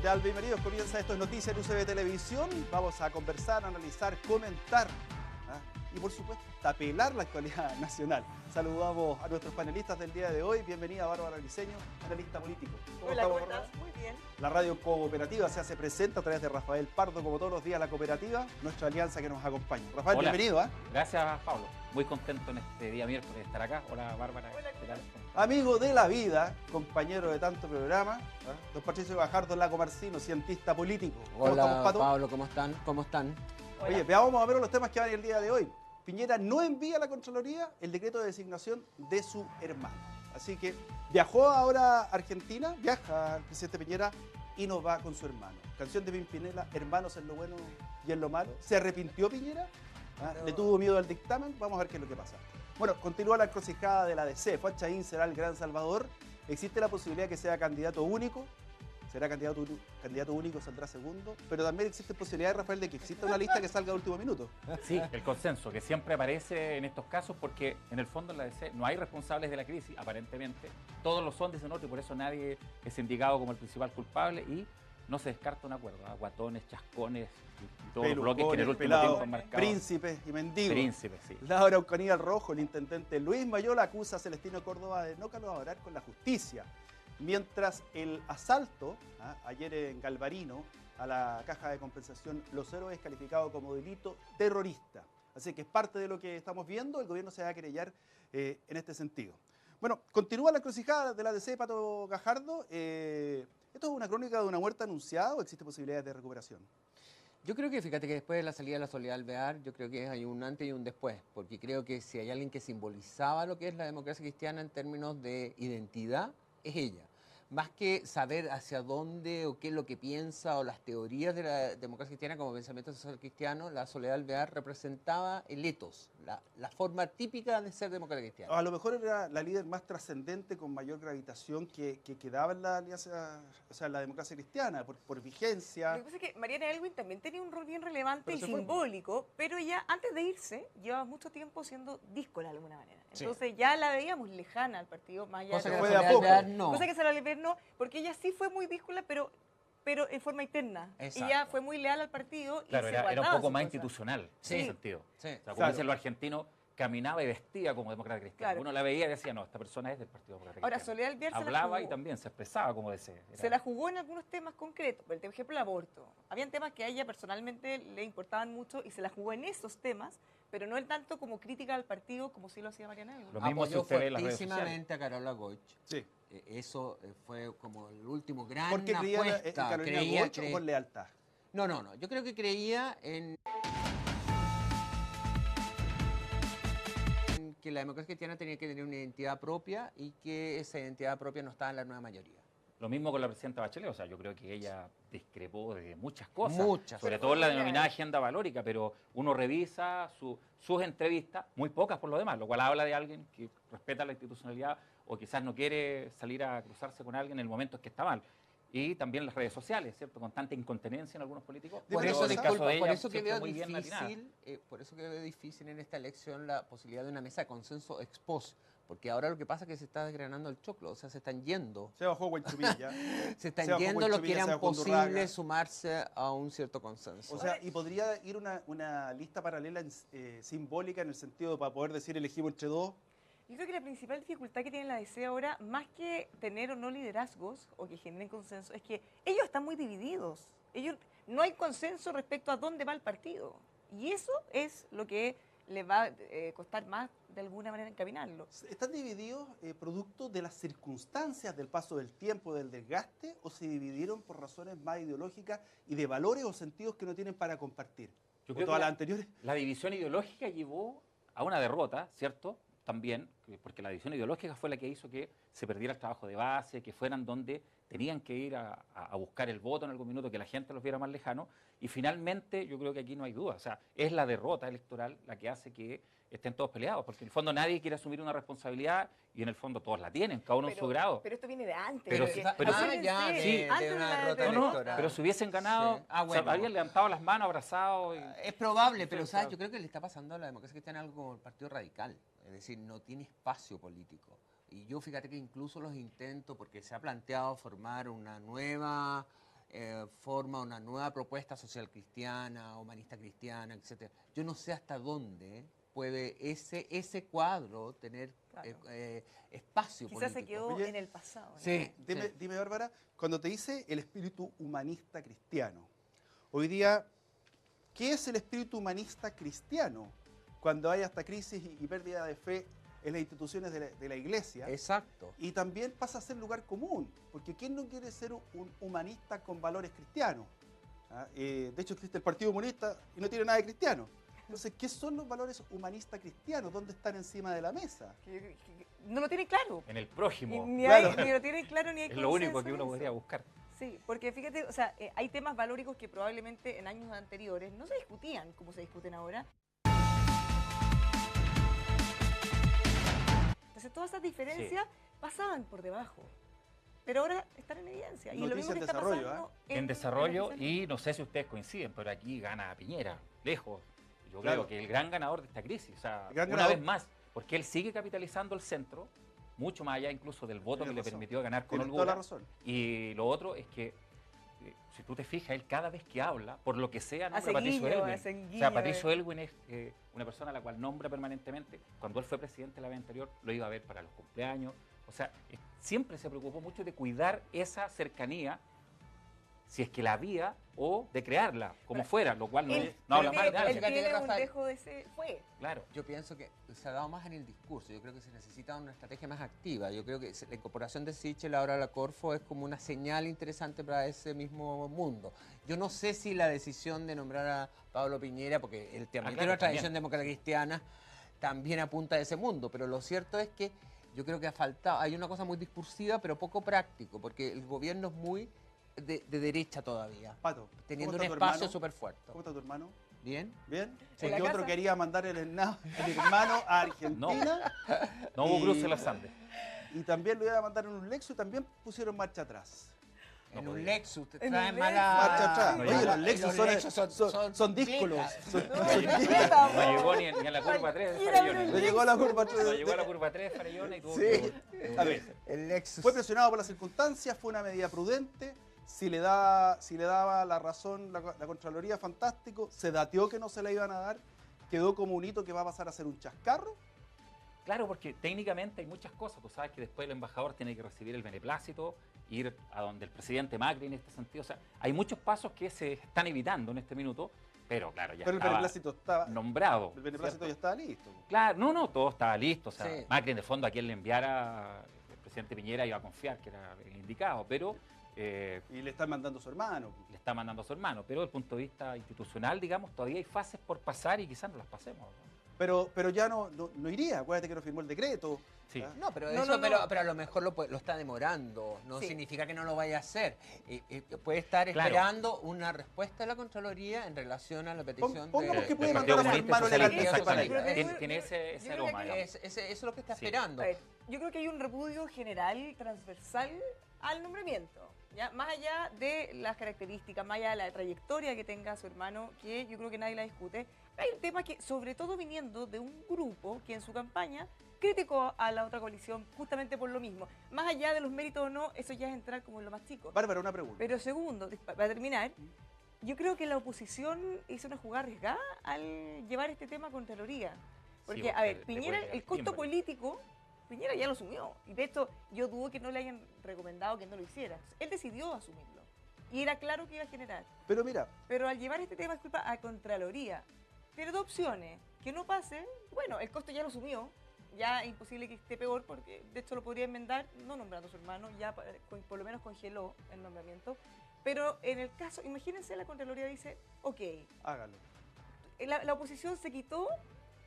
¿Qué tal? Bienvenidos. Comienza Esto es Noticias en UCB Televisión. Vamos a conversar, analizar, comentar y por supuesto tapelar la actualidad nacional. Saludamos a nuestros panelistas del día de hoy. Bienvenida Bárbara Briceño, analista político. Hola, ¿cómo estás? Muy bien. La radio cooperativa se hace presente a través de Rafael Pardo, como todos los días la cooperativa, nuestra alianza que nos acompaña. Rafael, hola. Bienvenido. Gracias, Pablo. Muy contento en este día miércoles de estar acá. Hola, Bárbara. Hola, ¿qué tal? Amigo de la vida, compañero de tanto programa, don Patricio Gajardo Lago Marcino, cientista político. ¿Cómo estamos, Hola, Pato? Pablo, ¿cómo están? ¿Cómo están? Hola. Oye, vamos a ver los temas que van el día de hoy. Piñera no envía a la Contraloría el decreto de designación de su hermano. Así que viajó ahora a Argentina, viaja el presidente Piñera y nos va con su hermano. Canción de Pimpinela, hermanos en lo bueno y en lo malo. ¿Se arrepintió Piñera? ¿Le tuvo miedo al dictamen? Vamos a ver qué es lo que pasa. Bueno, continúa la encrucijada de la DC. Fuad Chaín será el gran salvador. Existe la posibilidad que sea candidato único. Será candidato único, saldrá segundo. Pero también existe posibilidad, Rafael, de que exista una lista que salga a último minuto. Sí, el consenso, que siempre aparece en estos casos, porque en el fondo en la DC no hay responsables de la crisis, aparentemente. Todos lo son, dicen otros, y por eso nadie es indicado como el principal culpable y no se descarta un acuerdo. Guatones, chascones y todos los bloques que en el último tiempo han marcado. Príncipes y mendigos. Príncipes, sí. Laura Eucaníbal Rojo, el intendente Luis Mayola, acusa a Celestino Córdoba de no colaborar con la justicia. Mientras el asalto, ayer en Galvarino, a la caja de compensación Los Héroes, es calificado como delito terrorista. Así que es parte de lo que estamos viendo, el gobierno se va a querellar en este sentido. Bueno, continúa la encrucijada de la DC, Pato Gajardo. ¿Esto es una crónica de una muerte anunciada o existe posibilidades de recuperación? Yo creo que, fíjate que después de la salida de la Soledad Alvear, yo creo que hay un antes y un después, porque creo que si hay alguien que simbolizaba lo que es la democracia cristiana en términos de identidad, es ella. Más que saber hacia dónde o qué es lo que piensa o las teorías de la democracia cristiana como pensamiento social cristiano, la Soledad Alvear representaba el ethos, la forma típica de ser democracia cristiana. A lo mejor era la líder más trascendente, con mayor gravitación que quedaba en la alianza, o sea, en la democracia cristiana, por vigencia. Lo que pasa es que Mariana Elwin también tenía un rol bien relevante Pero y se fue, simbólico, pero ella antes de irse llevaba mucho tiempo siendo díscola de alguna manera. Sí. Entonces ya la veíamos lejana al partido, más allá Cosa de que fue la de a Soledad poco. Alvear no. Cosa que se la Alvear no, porque ella sí fue muy díscola, pero en forma interna. Exacto. Ella fue muy leal al partido Claro, y se era un guardaba poco sus más cosas. institucional Sí. en ese sentido. Sí. O sea, como Claro. dicen los argentinos, caminaba y vestía como demócrata cristiano. Claro. Uno la veía y decía, no, esta persona es del Partido Demócrata Ahora, Cristiano. Soledad Alvear se la Hablaba jugó. y también se expresaba como ese. Se la jugó en algunos temas concretos, por ejemplo el aborto. Habían temas que a ella personalmente le importaban mucho y se la jugó en esos temas, pero no en tanto como crítica al partido como sí lo hacía Mariana Elwin. Lo mismo si Apoyó usted ve en las redes sociales. fuertísimamente a Carola Goich. Sí. Eso fue como el último gran Porque creía en apuesta. Carolina Goich o por lealtad. No. Yo creo que creía en que la democracia cristiana tenía que tener una identidad propia y que esa identidad propia no estaba en la nueva mayoría. Lo mismo con la presidenta Bachelet, o sea, yo creo que ella discrepó de muchas cosas, Muchas. sobre Pero todo en la fue denominada real. agenda valórica, pero uno revisa sus entrevistas, muy pocas por lo demás, lo cual habla de alguien que respeta la institucionalidad o quizás no quiere salir a cruzarse con alguien en el momento en que está mal. Y también las redes sociales, ¿cierto? Con tanta incontinencia en algunos políticos. Por pero eso, en el caso disculpa, de por ella, eso que siempre veo muy bien atinada. difícil, por eso que veo difícil en esta elección la posibilidad de una mesa de consenso ex post, porque ahora lo que pasa es que se está desgranando el choclo, o sea, se están yendo. Se bajó Guaychumilla. Se están Se bajó yendo los que Huaychumilla, se eran bajó Undurraga. posibles sumarse a un cierto consenso. O sea, y podría ir una lista paralela simbólica en el sentido para poder decir elegimos entre dos. Yo creo que la principal dificultad que tiene la DC ahora, más que tener o no liderazgos o que generen consenso, es que ellos están muy divididos. No hay consenso respecto a dónde va el partido. Y eso es lo que les va a costar más de alguna manera encaminarlo. ¿Están divididos producto de las circunstancias del paso del tiempo, del desgaste, o se dividieron por razones más ideológicas y de valores o sentidos que no tienen para compartir? Yo ¿O creo todas que las anteriores? la división ideológica llevó a una derrota, ¿cierto? También, porque la división ideológica fue la que hizo que se perdiera el trabajo de base, que fueran donde tenían que ir a buscar el voto en algún minuto, que la gente los viera más lejanos. Y finalmente, yo creo que aquí no hay duda. O sea, es la derrota electoral la que hace que estén todos peleados, porque en el fondo nadie quiere asumir una responsabilidad y en el fondo todos la tienen, cada uno en su grado. Pero esto viene de antes. Pero porque- sí, pero sí. ya acuérdense, de antes una la derrota No, no, electoral. pero si hubiesen ganado, Sí. Ah, o sea, bueno. habrían levantado las manos, abrazado. Es probable, pero Perfecto. ¿sabes? Yo creo que le está pasando a la democracia cristiana algo como el Partido Radical. Es decir, no tiene espacio político. Y yo fíjate que incluso los intentos, porque se ha planteado formar una nueva forma una nueva propuesta social cristiana, humanista cristiana, etcétera. Yo no sé hasta dónde puede ese cuadro tener Claro. espacio Quizás político. se quedó Oye, en el pasado. ¿no? Sí, Dime, sí. dime, Bárbara, cuando te dice el espíritu humanista cristiano, hoy día, ¿qué es el espíritu humanista cristiano? Cuando hay hasta crisis y pérdida de fe en las instituciones de la iglesia. Exacto. Y también pasa a ser lugar común, porque ¿quién no quiere ser un humanista con valores cristianos? ¿Ah? De hecho, existe el Partido Comunista y no tiene nada de cristiano. Entonces, ¿qué son los valores humanistas cristianos? ¿Dónde están encima de la mesa? Que no lo tienen claro. En el prójimo. Ni, Claro. ni lo tienen claro ni hay Es lo único consenso que en uno eso. podría buscar. Sí, porque fíjate, o sea, hay temas valóricos que probablemente en años anteriores no se discutían como se discuten ahora. Entonces todas esas diferencias pasaban por debajo, pero ahora están en evidencia. Y lo Noticia mismo en que está desarrollo, pasando En desarrollo, la y no sé si ustedes coinciden, pero aquí gana Piñera, lejos. Yo Claro. creo que el gran ganador de esta crisis, o sea, El gran una ganador. vez más, porque él sigue capitalizando el centro, mucho más allá incluso del voto Tienes que le razón. permitió ganar con Tienes toda la holgura. razón. Y lo otro es que, si tú te fijas, él cada vez que habla, por lo que sea, nombra Hace a Patricio guiño, Elwin. hace O guiño, sea, Patricio Elwin es una persona a la cual nombra permanentemente. Cuando él fue presidente la vez anterior, lo iba a ver para los cumpleaños. O sea, siempre se preocupó mucho de cuidar esa cercanía, si es que la había, o de crearla, como fuera, lo cual no habla mal de Él nadie. Fíjate, tiene un Rafael. dejo de ese... Fue. Claro. Yo pienso que se ha dado más en el discurso. Yo creo que se necesita una estrategia más activa. Yo creo que la incorporación de Sichel ahora a la Corfo es como una señal interesante para ese mismo mundo. Yo no sé si la decisión de nombrar a Pablo Piñera, porque él también claro, tiene una tradición también. demócrata cristiana, también apunta a ese mundo. Pero lo cierto es que yo creo que ha faltado, hay una cosa muy discursiva, pero poco práctico, porque el gobierno es muy de derecha todavía, Pato, teniendo ¿cómo un está tu espacio hermano? súper fuerte. ¿Cómo está tu hermano? ¿Bien? ¿Bien? Sí. ¿En la Porque otro casa? quería mandar el hermano a Argentina No hubo Y- cruce en los Andes. y también lo iba a mandar en un Lexus y también pusieron marcha atrás. No En un podía. Lexus, te En traen un mala... Marcha atrás. no Oye, llegó. los Lexus son díscolos. No llegó ni a la curva 3 de Farellones. No llegó a la curva. No llegó a la curva 3 de Farellones y tuvo Sí. que... A ver, El Lexus. fue presionado por las circunstancias, fue una medida prudente. Si le daba la razón la Contraloría, fantástico. Se dateó que no se la iban a dar. Quedó como un hito que va a pasar a ser un chascarro. Claro, porque técnicamente hay muchas cosas. Tú sabes que después el embajador tiene que recibir el beneplácito, ir a donde el presidente Macri en este sentido. O sea, hay muchos pasos que se están evitando en este minuto, pero claro, ya Pero el estaba beneplácito estaba. nombrado. El beneplácito ya ¿cierto? estaba listo. Claro, no, todo estaba listo. O sea, Sí. Macri en el fondo a quien le enviara el presidente Piñera iba a confiar que era el indicado, pero Y le están mandando a su hermano. le está mandando a su hermano. Pero desde el punto de vista institucional, digamos, todavía hay fases por pasar y quizás no las pasemos. ¿no? Pero ya no iría. Acuérdate que no firmó el decreto. Sí. ¿Ah? No, pero, No, eso, no, pero, no. pero a lo mejor lo está demorando. No Sí. significa que no lo vaya a hacer. Puede estar Claro. esperando una respuesta de la Contraloría en relación a la petición Pongamos de... que puede Del mandar Partido a su Comunista hermano Socialista, legalmente. exactamente. Pero Tiene yo ese creo que aroma, aquí digamos. Eso es lo que está Sí. esperando. A ver, yo creo que hay un repudio general, transversal al nombramiento. ¿Ya? Más allá de las características, más allá de la trayectoria que tenga su hermano, que yo creo que nadie la discute, hay un tema que, sobre todo viniendo de un grupo que en su campaña criticó a la otra coalición justamente por lo mismo. Más allá de los méritos o no, eso ya es entrar como en lo más chico. Bárbara, una pregunta. Pero segundo, para terminar, yo creo que la oposición hizo una jugada arriesgada al llevar este tema a Contraloría. Porque, Sí, a ver, le Piñera, puede llegar el costo timbre. político, Piñera ya lo asumió. Y de hecho, yo dudo que no le hayan recomendado que no lo hiciera. Él decidió asumirlo. Y era claro que iba a generar. Pero mira, Pero al llevar este tema, disculpa, a Contraloría, tiene dos opciones. Que no pase, bueno, el costo ya lo asumió. Ya es imposible que esté peor porque de hecho lo podría enmendar no nombrando a su hermano, ya por lo menos congeló el nombramiento. Pero en el caso, imagínense, la Contraloría dice, ok, hágalo. la oposición se quitó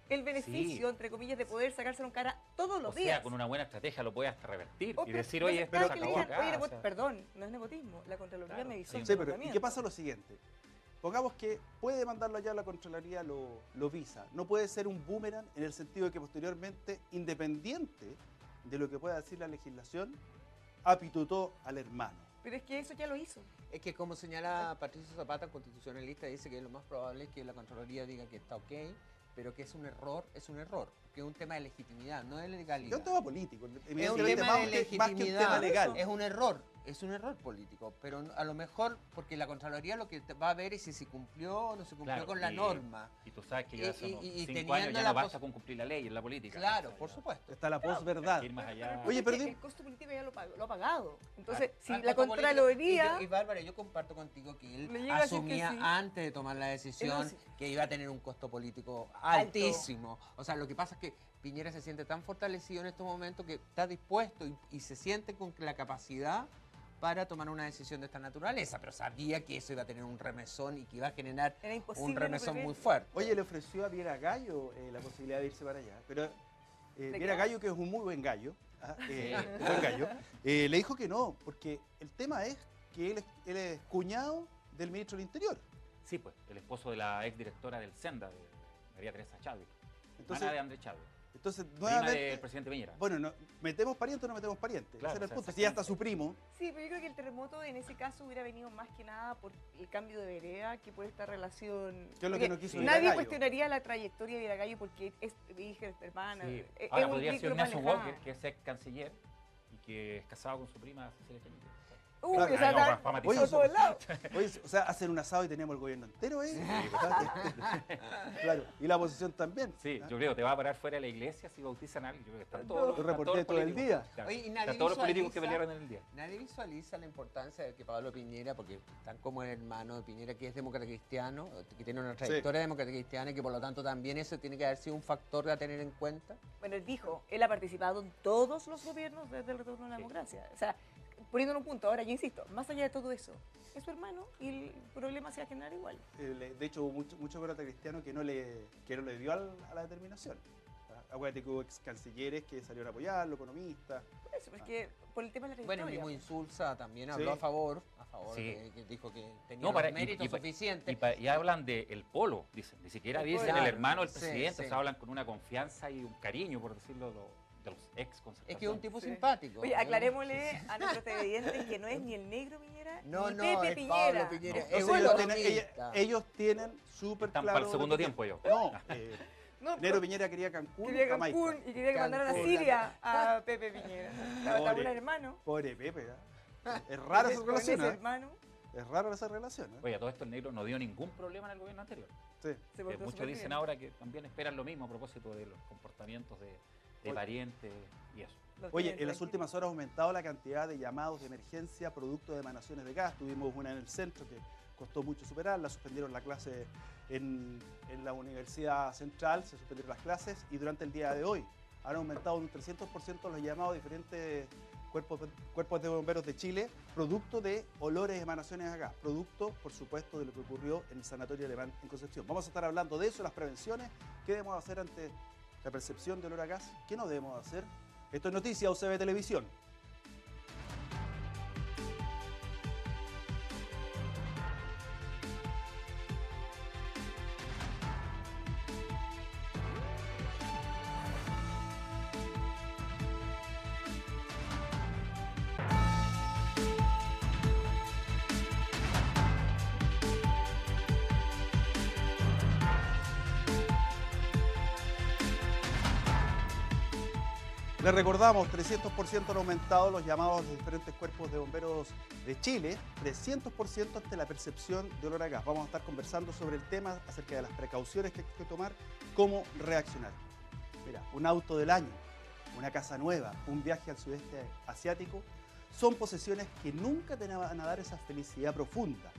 el beneficio, entre comillas, de poder sacárselo en cara todos los O días. sea, con una buena estrategia lo puedes hasta revertir O y pero- decir, no oye, se esto trata se que le acabó digan, acá. oye, o sea, perdón, no es nepotismo. La Contraloría Claro, me hizo sí. el Sí, pero ¿y qué nombramiento. pasa lo siguiente? Pongamos que puede mandarlo allá a la Contraloría, lo visa. No puede ser un boomerang en el sentido de que posteriormente, independiente de lo que pueda decir la legislación, apitutó al hermano. Pero es que eso ya lo hizo. Es que como señala Patricio Zapata, constitucionalista, dice que lo más probable es que la Contraloría diga que está ok, pero que es un error, es un error. porque es un tema de legitimidad, no de Es legalidad. un tema político. Es un Evidentemente, tema de más que un tema legitimidad, legal. es un error político, pero a lo mejor porque la Contraloría lo que va a ver es si se cumplió o no se cumplió Claro, con la norma. Y tú sabes que ya son y 5 teniendo años ya la no basta pos- con cumplir la ley en la política. Claro, O sea, por ya supuesto. Está la posverdad. ir más allá. Oye, pero el costo político ya lo ha pagado. Entonces, Claro. si Ah, la como Contraloría... Y Bárbara, yo comparto contigo que Le él llega a decir que asumía sí. antes de tomar la decisión Él que iba a tener un costo político Alto. altísimo. O sea, lo que pasa es que Piñera se siente tan fortalecido en estos momentos que está dispuesto y se siente con la capacidad para tomar una decisión de esta naturaleza, pero sabía que eso iba a tener un remesón y que iba a generar Era imposible un no remesón muy prever. fuerte. Oye, le ofreció a Viera Gallo la posibilidad de irse para allá, pero ¿De Viera qué? Gallo, que es un muy buen gallo, un buen gallo, le dijo que no, porque el tema es que él es cuñado del ministro del Interior. Sí, pues, el esposo de la exdirectora del Senda, de María Teresa Chávez, Entonces, hermana de Andrés Chávez, entonces prima nuevamente, del presidente Piñera. bueno, no, ¿metemos pariente o no metemos pariente? Claro, Ese era el o sea, punto. Si ya está su primo, Sí, pero yo creo que el terremoto en ese caso hubiera venido más que nada por el cambio de vereda que por esta relación. ¿qué es lo Porque que no quiso Sí. nadie Viera Gallo? cuestionaría la trayectoria de Viragallo porque es hija, es hermana. Sí. es Ahora un podría ser vínculo más Ignacio lejano. Walker, que es ex canciller y que es casado con su prima Cecilia Cañete. Uy, Claro. o sea, Ay, no, está para por matizar. todos lados. oye, o sea, hacen un asado y tenemos el gobierno entero, ¿eh? Claro, y la oposición también. Sí, ¿ah? yo creo que te va a parar fuera de la iglesia si bautizan a alguien. Yo creo que están Yo todos los, reporté están todos los todo el políticos. día. Claro. Oye, y Están nadie todos los políticos que visualiza- pelearon en el día. Nadie visualiza la importancia de que Pablo Piñera, porque están como el hermano de Piñera, que es demócrata cristiano, que tiene una trayectoria demócrata cristiana y que por lo tanto también eso tiene que haber sido un factor a tener en cuenta. Bueno, él dijo, él ha participado en todos los gobiernos desde el retorno a la Sí. democracia. O sea, poniéndolo un punto, ahora yo insisto, más allá de todo eso, es su hermano y el problema se va a generar igual. De hecho, hubo mucho demócrata cristiano que no le dio a la determinación. ¿ah? Acuérdate que hubo ex cancilleres que salieron a apoyarlo, economistas. Por eso, porque por el tema de la Bueno, el trayectoria. mismo Insulza también habló Sí. a favor Sí. que dijo que tenía No, para- los y- méritos y pa- suficientes. Y hablan de el polo, dicen. Ni siquiera El dicen polo. el hermano del Sí, presidente. sí. O sea, hablan con una confianza y un cariño, por decirlo, de los ex Es que es un tipo Sí. simpático. Oye, aclarémosle a nuestros televidentes que no es ni el negro Piñera No, ni no, Pepe es Piñera. Pablo Piñera. No, Es Entonces, un ellos economista. ellos tienen súper Están claro. para el segundo lo que tiempo yo. No, No, Negro Piñera quería Cancún, quería Jamaica. Cancún y quería que mandaran a Cancún. Siria a Pepe Piñera. Estaba Pobre. un hermano. Pobre Pepe, ¿ah? Es rara esa con relación, ese ¿eh? hermano. Es rara esa relación, ¿eh? Oye, a todo esto el negro no dio ningún problema en el gobierno anterior. Sí. Se Que portó muchos súper dicen bien. ahora que también esperan lo mismo a propósito de los comportamientos de Oye. parientes y eso. Los Oye, tienen en las tranquilos. últimas horas ha aumentado la cantidad de llamados de emergencia producto de emanaciones de gas. Tuvimos una en el centro que costó mucho superarla, suspendieron la clase en la Universidad Central, se suspendieron las clases y durante el día de hoy han aumentado un 300% los llamados a diferentes cuerpos de bomberos de Chile, producto de olores, emanaciones a gas, producto, por supuesto, de lo que ocurrió en el Sanatorio Alemán en Concepción. Vamos a estar hablando de eso, las prevenciones, qué debemos hacer ante la percepción de olor a gas, qué no debemos hacer. Esto es Noticia UCB Televisión. Les recordamos, 300% han aumentado los llamados a los diferentes cuerpos de bomberos de Chile, 300% ante la percepción de olor a gas. Vamos a estar conversando sobre el tema, acerca de las precauciones que hay que tomar, cómo reaccionar. Mira, un auto del año, una casa nueva, un viaje al sudeste asiático, son posesiones que nunca te van a dar esa felicidad profunda.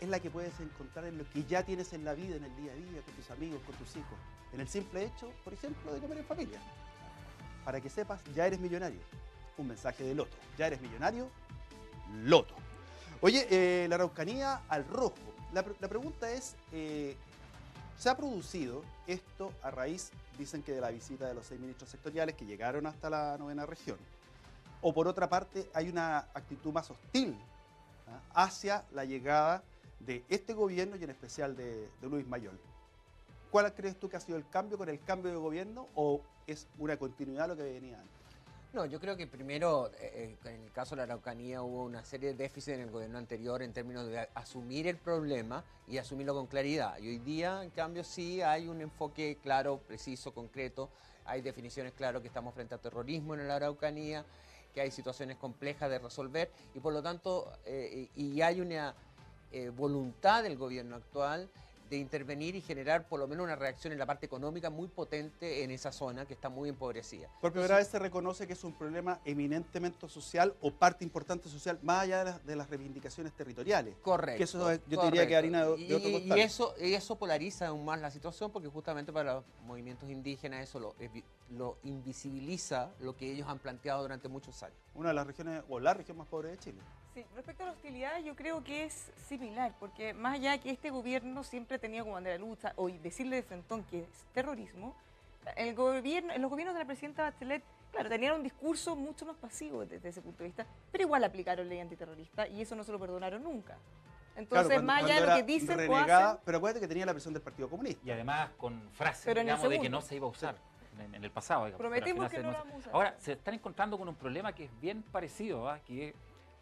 Es la que puedes encontrar en lo que ya tienes en la vida, en el día a día, con tus amigos, con tus hijos. En el simple hecho, por ejemplo, de comer en familia. Para que sepas, ya eres millonario. Un mensaje de Loto. Ya eres millonario, Loto. Oye, la Araucanía al rojo. La pregunta es, ¿se ha producido esto a raíz, dicen que de la visita de los 6 ministros sectoriales que llegaron hasta la 9ª región? O por otra parte, hay una actitud más hostil hacia la llegada de este gobierno y en especial de Luis Mayol. ¿Cuál crees tú que ha sido el cambio con el cambio de gobierno o es una continuidad de lo que venía antes? No, yo creo que primero, en el caso de la Araucanía, hubo una serie de déficits en el gobierno anterior en términos de asumir el problema y asumirlo con claridad. Y hoy día, en cambio, sí hay un enfoque claro, preciso, concreto. Hay definiciones claras que estamos frente a terrorismo en la Araucanía, que hay situaciones complejas de resolver y por lo tanto, y hay una voluntad del gobierno actual de intervenir y generar por lo menos una reacción en la parte económica muy potente en esa zona que está muy empobrecida. Por primera vez se reconoce que es un problema eminentemente social o parte importante social, más allá de las reivindicaciones territoriales. Correcto. Que eso yo te diría que harina de otro costal. Y eso polariza aún más la situación porque justamente para los movimientos indígenas eso lo invisibiliza lo que ellos han planteado durante muchos años. Una de las regiones, o la región más pobre de Chile. Sí, respecto a la hostilidad, yo creo que es similar, porque más allá de que este gobierno siempre tenía como bandera de lucha, o decirle de frentón que es terrorismo, los gobiernos de la presidenta Bachelet, claro, tenían un discurso mucho más pasivo desde ese punto de vista, pero igual aplicaron ley antiterrorista y eso no se lo perdonaron nunca. Entonces, Claro, más allá de lo que dicen o renegada, hacen... pero acuérdate que tenía la presión del Partido Comunista. Y además con frases, Pero en el digamos, de que segundo. no se iba a usar en el pasado. Digamos, pero al Prometemos final que no se- lo vamos a usar. Ahora, se están encontrando con un problema que es bien parecido, ¿ah? Que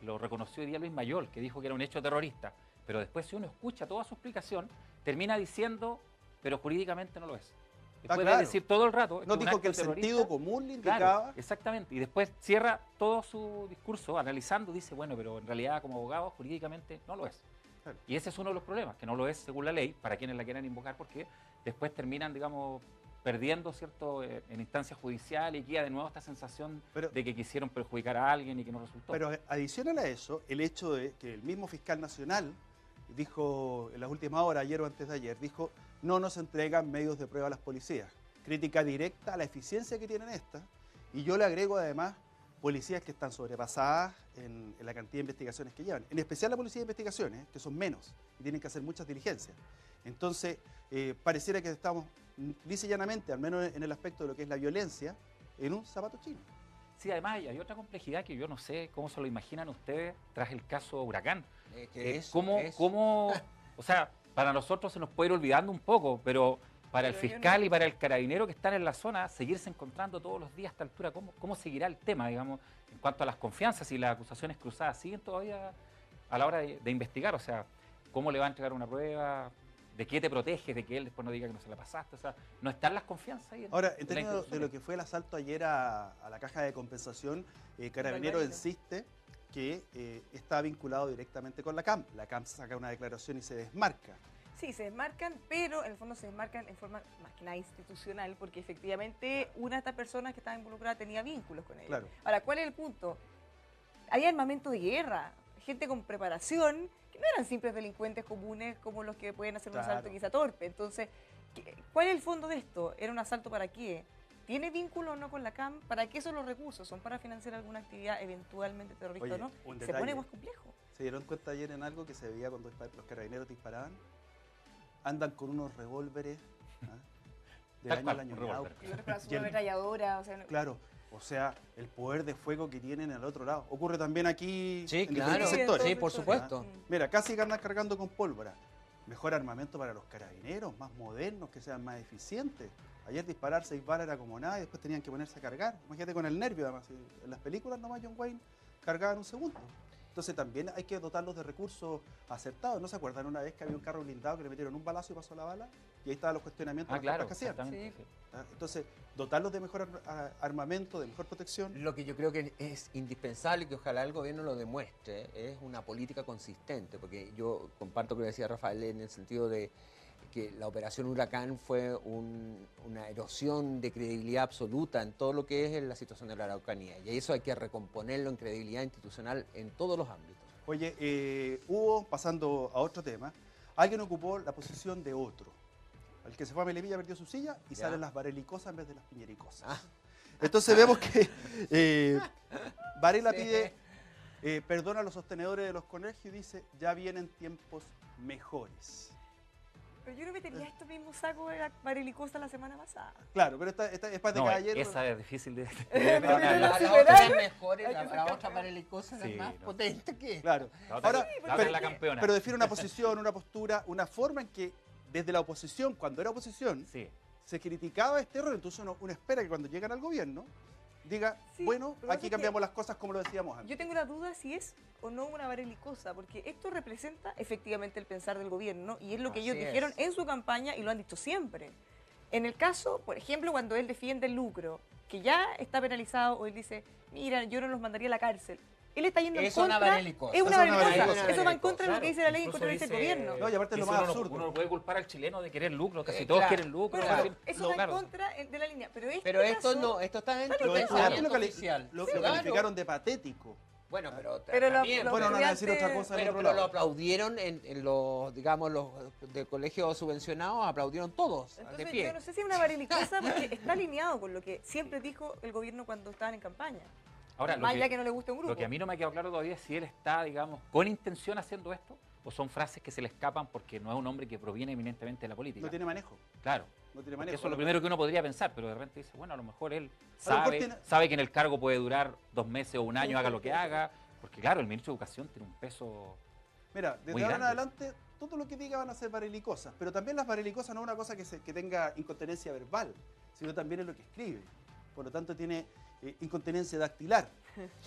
lo reconoció hoy día Luis Mayol, que dijo que era un hecho terrorista, pero después si uno escucha toda su explicación, termina diciendo, pero jurídicamente no lo es. Después claro. de decir todo el rato... No un dijo acto que el terrorista, sentido común le claro, indicaba. exactamente, y después cierra todo su discurso analizando, dice, bueno, pero en realidad como abogado jurídicamente no lo es. Claro. Y ese es uno de los problemas, que no lo es según la ley, para quienes la quieran invocar, porque después terminan, digamos, perdiendo, ¿cierto?, en instancias judiciales y queda de nuevo esta sensación Pero- de que quisieron perjudicar a alguien y que no resultó. Pero adicional a eso, el hecho de que el mismo fiscal nacional dijo en las últimas horas, ayer o antes de ayer, dijo, no nos entregan medios de prueba a las policías. Crítica directa a la eficiencia que tienen estas. Y yo le agrego además policías que están sobrepasadas en la cantidad de investigaciones que llevan. En especial la policía de investigaciones, que son menos y tienen que hacer muchas diligencias. Entonces, pareciera que estamos, dice llanamente, al menos en el aspecto de lo que es la violencia, en un zapato chino. Sí, además hay otra complejidad que yo no sé cómo se lo imaginan ustedes tras el caso Huracán. O sea, para nosotros se nos puede ir olvidando un poco, pero para el Pero yo fiscal no- y para el carabinero que están en la zona, seguirse encontrando todos los días a esta altura, ¿cómo seguirá el tema, digamos, en cuanto a las confianzas y las acusaciones cruzadas siguen todavía a la hora de investigar? O sea, ¿cómo le va a entregar una prueba? ¿De qué te proteges? ¿De que él después no diga que no se la pasaste? O sea, no están las confianzas ahí. Ahora, en las términos de instituciones. lo que fue el asalto ayer a la caja de compensación, Carabinero Valvarino. insiste que está vinculado directamente con la CAM. La CAM saca una declaración y se desmarca. Sí, se desmarcan, pero en el fondo se desmarcan en forma más que nada institucional, porque efectivamente una de estas personas que estaba involucrada tenía vínculos con ella. Claro. Ahora, ¿cuál es el punto? Hay armamento de guerra, gente con preparación, que no eran simples delincuentes comunes como los que pueden hacer un Claro. asalto quizá torpe. Entonces, ¿cuál es el fondo de esto? ¿Era un asalto para qué? ¿Tiene vínculo o no con la CAM? ¿Para qué son los recursos? ¿Son para financiar alguna actividad eventualmente terrorista Oye, o no? un Se detalle. pone más complejo. ¿Se dieron cuenta ayer en algo que se veía cuando los carabineros disparaban? Andan con unos revólveres del Tal año cual, al año un revólver. Y otros para su Y el- ametralladora, o sea, Claro, o sea, el poder de fuego que tienen al otro lado. Ocurre también aquí Sí, en claro. diferentes Sí, sectores. Sí, por supuesto. Mira, casi que andan cargando con pólvora. Mejor armamento para los carabineros, más modernos, que sean más eficientes. Ayer disparar 6 balas era como nada y después tenían que ponerse a cargar. Imagínate con el nervio, además. En las películas nomás John Wayne cargaba en un segundo. Entonces también hay que dotarlos de recursos acertados. ¿No se acuerdan una vez que había un carro blindado que le metieron un balazo y pasó la bala? Y ahí estaban los cuestionamientos de las Claro, cosas que hacían. exactamente. Sí. Sí. ¿Ah? Entonces, dotarlos de mejor armamento, de mejor protección. Lo que yo creo que es indispensable y que ojalá el gobierno lo demuestre es una política consistente, porque yo comparto lo que decía Rafael en el sentido de que la operación Huracán fue una erosión de credibilidad absoluta en todo lo que es la situación de la Araucanía, y eso hay que recomponerlo en credibilidad institucional en todos los ámbitos. Oye, hubo, pasando a otro tema, alguien ocupó la posición de otro. El que se fue a Melipilla perdió su silla y Ya. salen las varelicosas en vez de las piñericosas. Ah. Entonces vemos que Varela Sí. pide perdón a los sostenedores de los colegios y dice, ya vienen tiempos mejores. Pero yo no metería esto mismo saco de la varilicosa la semana pasada. Claro, pero esta es para de No, caballero. esa es difícil de... Pero de- la La superar, otra es mejor, hay que la ser otra campeón. varelicosa Sí, es más no. potente que... Claro. La otra, Ahora, la otra es la campeona. Pero define una posición, una postura, una forma en que desde la oposición, cuando era oposición, Sí. se criticaba este error. Entonces uno espera que cuando llegan al gobierno diga, Sí, bueno, pero aquí es que- cambiamos las cosas como lo decíamos antes. Yo tengo la duda si es o no una barelicosa, porque esto representa efectivamente el pensar del gobierno y es lo que ellos Así dijeron es. en su campaña y lo han dicho siempre. En el caso, por ejemplo, cuando él defiende el lucro, que ya está penalizado, o él dice, mira, yo no los mandaría a la cárcel. Él está yendo en Es una contra. barelicosa. Es una Es una barelicosa. barelicosa. Eso va en contra de lo que Claro, dice la ley, en incluso contra de lo que dice el dice- gobierno. No, y aparte es lo Eso más uno no- absurdo. Uno no puede culpar al chileno de querer lucro, casi Claro. todos quieren lucro. Bueno, en fin, eso lo- va claro. en contra de la línea. Pero, Pero este esto caso- no, esto está dentro Los del estudiantes pensamiento lo oficial. lo Claro. calificaron de patético. Bueno, pero, Pero también, los Bueno, no van a decir otra estudiantes- cosa del pero, otro pero lo lado. aplaudieron en los, digamos, los de colegios subvencionados, aplaudieron todos, de Entonces, pie. yo no sé si es una barelicosa porque está alineado con lo que siempre dijo el gobierno cuando estaban en campaña. Ahora, lo Más que- allá que no le guste a un grupo. Lo que a mí no me ha quedado claro todavía es si él está, digamos, con intención haciendo esto o son frases que se le escapan porque no es un hombre que proviene eminentemente de la política. No tiene manejo. Claro. No tiene Porque manejo. eso es lo primero que uno podría pensar, pero de repente dice, bueno, a lo mejor él A lo mejor sabe, tiene- sabe que en el cargo puede durar 2 meses o un año, haga lo que haga, porque claro, el ministro de Educación tiene un peso... Mira, desde muy ahora en grande. adelante, todo lo que diga van a ser barelicosas. Pero también las barelicosas no es una cosa que tenga incontinencia verbal, sino también es lo que escribe. Por lo tanto, tiene incontinencia dactilar.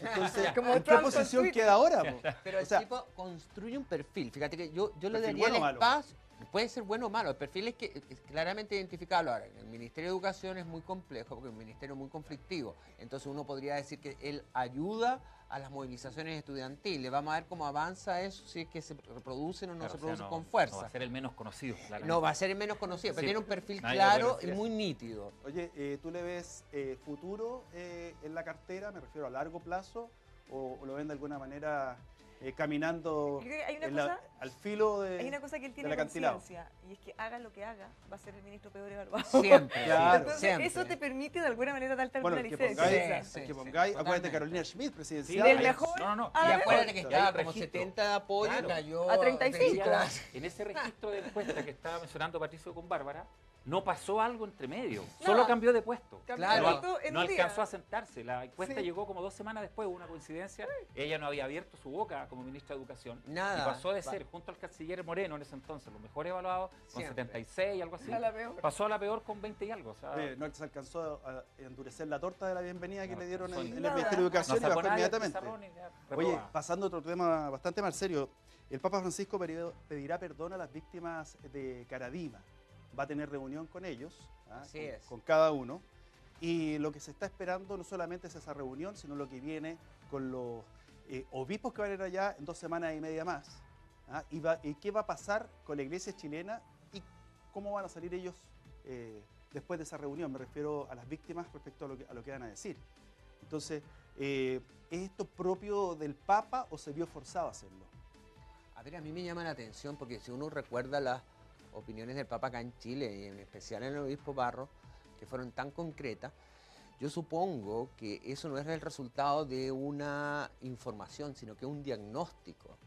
Entonces, Como ¿en qué Trump con posición Twitter. queda ahora? Po? Pero O el sea, tipo construye un perfil. Fíjate que yo le Perfil daría bueno o el malo. espacio. Puede ser bueno o malo. El perfil es que es claramente identificable. Ahora, en el Ministerio de Educación es muy complejo porque es un ministerio muy conflictivo. Entonces uno podría decir que él ayuda a las movilizaciones estudiantiles. Vamos a ver cómo avanza eso, si es que se reproducen o no claro, se o sea, producen no- con No fuerza. va a ser el menos conocido, claramente. No, va a ser el menos conocido, pero Sí. tiene un perfil Nadie lo puede claro y decir. muy nítido. oye, ¿tú le ves futuro en la cartera? Me refiero a largo plazo. ¿O lo ven de alguna manera caminando Yo creo que hay una en la- cosa- al filo de, Hay una cosa que él tiene del acantilado? conciencia y es que haga lo que haga, va a ser el ministro peor evaluado. Siempre. Claro. Entonces, siempre. eso te permite de alguna manera darte Bueno, alguna que licencia. pongáis, Sí, que sí, pongáis, acuérdate totalmente. Carolina Schmidt, Sí, presidencial. del hay- mejor No, no, no. a Y la acuérdate que Hay estaba un como registro. 70 de apoyo Claro. y cayó A 35. reciclaje. En ese registro de encuesta que estaba mencionando Patricio con Bárbara, no pasó algo entre medio, Nada. solo cambió de puesto. Cambió Claro. de puesto en No un día. alcanzó a sentarse, la encuesta Sí. llegó como 2 semanas después, hubo una coincidencia, ella no había abierto su boca como ministra de Educación Nada. y pasó de Va. ser, junto al canciller Moreno en ese entonces, los mejores evaluados, con Siempre. 76, algo así, A la peor. pasó a la peor con 20 y algo. O sea, No se alcanzó a endurecer la torta de la bienvenida que No, le dieron son en el nada. Ministerio de no Educación y sacó bajó nadie del inmediatamente. pizarrón y ya, Oye, reprobada. pasando a otro tema bastante más serio, el Papa Francisco pedirá perdón a las víctimas de Caradima. Va a tener reunión con ellos, Así con, es. con cada uno. Y lo que se está esperando no solamente es esa reunión, sino lo que viene con los obispos que van a ir allá en 2 semanas y media más. Y qué va a pasar con la iglesia chilena y cómo van a salir ellos después de esa reunión. Me refiero a las víctimas respecto a lo que van a decir. Entonces, ¿es esto propio del Papa o se vio forzado a hacerlo? A ver, a mí me llama la atención porque si uno recuerda las opiniones del Papa acá en Chile y en especial en el obispo Barro, que fueron tan concretas, yo supongo que eso no es el resultado de una información, sino que es un diagnóstico.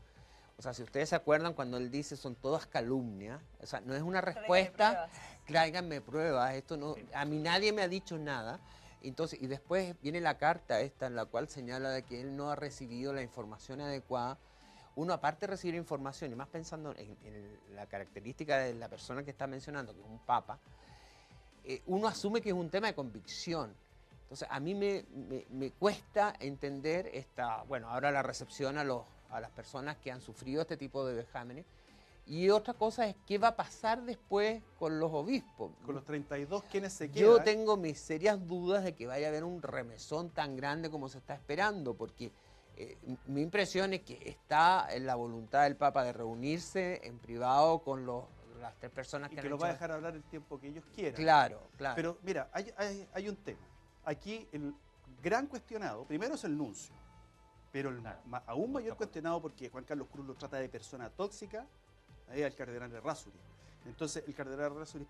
O sea, si ustedes se acuerdan cuando él dice son todas calumnias, o sea, no es una respuesta, tráiganme pruebas, esto no, a mí nadie me ha dicho nada. Entonces, y después viene la carta esta en la cual señala de que él no ha recibido la información adecuada. Uno, aparte de recibir información, y más pensando en la característica de la persona que está mencionando, que es un papa, uno asume que es un tema de convicción. Entonces, a mí me cuesta entender bueno, ahora la recepción a las personas que han sufrido este tipo de vejámenes. Y otra cosa es qué va a pasar después con los obispos. Con los 32, ¿quiénes se Yo quedan? tengo mis serias dudas de que vaya a haber un remesón tan grande como se está esperando, porque mi impresión es que está en la voluntad del Papa de reunirse en privado con las 3 personas Y que que han los hecho... va a dejar hablar el tiempo que ellos quieran. Claro, claro. Pero mira, hay un tema. Aquí el gran cuestionado, primero es el nuncio, pero el Claro. aún mayor cuestionado porque Juan Carlos Cruz lo trata de persona tóxica, es al cardenal Errázuriz. Entonces, el cardenal Errázuriz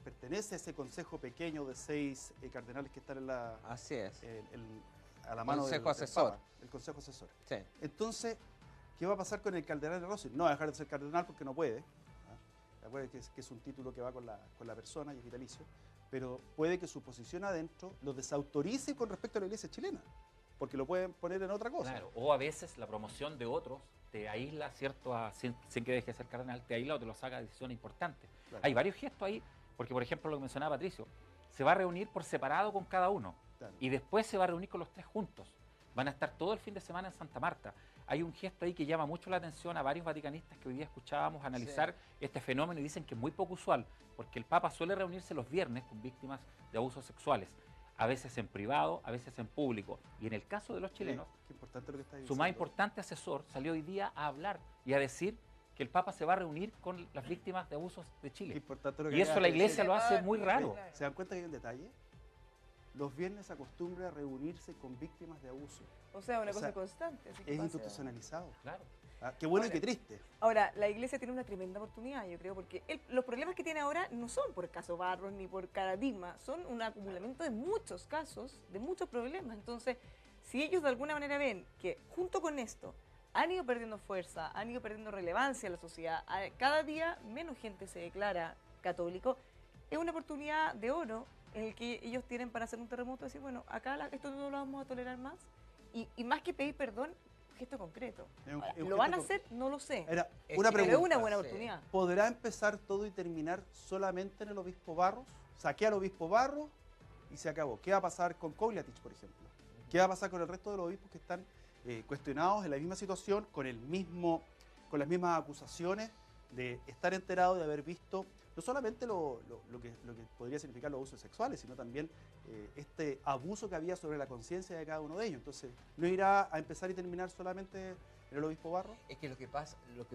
pertenece a ese consejo pequeño de 6 cardenales que están en la, Así es. a la mano Consejo del asesor. Papa, el consejo asesor. Sí. Entonces, ¿qué va a pasar con el cardenal Errázuriz? No va a dejar de ser cardenal porque no puede. Acuérdense que es un título que va con la persona y es vitalicio, pero puede que su posición adentro lo desautorice con respecto a la iglesia chilena, porque lo pueden poner en otra cosa. Claro, o a veces la promoción de otros te aísla, ¿cierto? Sin que deje de ser cardenal, te aísla o te lo saca de decisiones importantes. Claro. Hay varios gestos ahí, porque por ejemplo lo que mencionaba Patricio, se va a reunir por separado con cada uno. Claro. Y después se va a reunir con los tres juntos. Van a estar todo el fin de semana en Santa Marta. Hay un gesto ahí que llama mucho la atención a varios vaticanistas que hoy día escuchábamos analizar este fenómeno y dicen que es muy poco usual, porque el Papa suele reunirse los viernes con víctimas de abusos sexuales, a veces en privado, a veces en público. Y en el caso de los chilenos, Qué importante lo que está su diciendo. más importante asesor salió hoy día a hablar y a decir que el Papa se va a reunir con las víctimas de abusos de Qué Chile. importante lo que Y eso acabas la de iglesia decir. lo hace muy raro. ¿Se dan cuenta que hay un detalle? Los viernes se acostumbra a reunirse con víctimas de abuso. O sea, una O cosa sea, constante. así que Es pasa. institucionalizado. Claro. Ah, qué bueno y Ahora- qué triste. Ahora, la iglesia tiene una tremenda oportunidad, yo creo, porque los problemas que tiene ahora no son por el caso Barros ni por Paradigma, son un acumulamiento de muchos casos, de muchos problemas. Entonces, si ellos de alguna manera ven que junto con esto han ido perdiendo fuerza, han ido perdiendo relevancia en la sociedad, cada día menos gente se declara católico, es una oportunidad de oro en el que ellos tienen para hacer un terremoto y decir, bueno, acá esto no lo vamos a tolerar más. Y más que pedir perdón, gesto concreto. Es un Ahora, gesto ¿lo van a concreto. hacer? No lo sé. Era Es una que- Pero es pregunta. una buena sí. oportunidad. ¿Podrá empezar todo y terminar solamente en el obispo Barros? Saqué al obispo Barros y se acabó. ¿Qué va a pasar con Kouliatich, por ejemplo? ¿Qué va a pasar con el resto de los obispos que están cuestionados en la misma situación, con las mismas acusaciones de estar enterados, de haber visto no solamente lo que podría significar los abusos sexuales, sino también este abuso que había sobre la conciencia de cada uno de ellos? Entonces, ¿no irá a empezar y terminar solamente en el obispo Barros? Es que lo que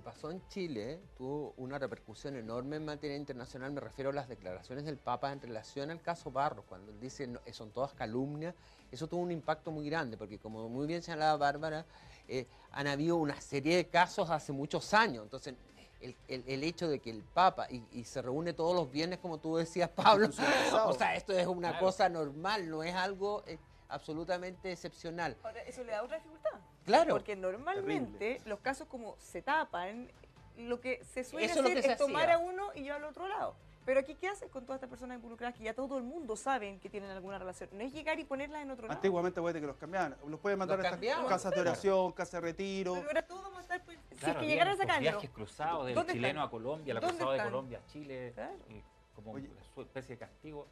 pasó en Chile tuvo una repercusión enorme en materia internacional. Me refiero a las declaraciones del Papa en relación al caso Barros, cuando él dice son todas calumnias. Eso tuvo un impacto muy grande, porque como muy bien señalaba Bárbara, han habido una serie de casos hace muchos años. Entonces, el hecho de que el Papa, y se reúne todos los viernes, como tú decías, Pablo, Institucionalizado. o sea, esto es una Claro. cosa normal, no es algo absolutamente excepcional. Ahora, eso le da otra dificultad. Claro. Porque normalmente los casos como se tapan, lo que se suele Eso es lo hacer que se es tomar hacía. a uno y llevarlo al otro lado. Pero aquí, ¿qué haces con todas estas personas involucradas que ya todo el mundo sabe que tienen alguna relación? No es llegar y ponerlas en otro lado. Antiguamente, acuérdate que los cambiaban. Los pueden mandar Los a estas cambiaban, casas de claro. oración, casas de retiro. Pero ahora todos vamos a estar, pues, si es Claro, que habían llegaran a estos sacarlo. viajes cruzados del ¿Dónde chileno están? a Colombia, el ¿Dónde acusado de están? Colombia a Chile, Claro. como Oye. una especie de castigo.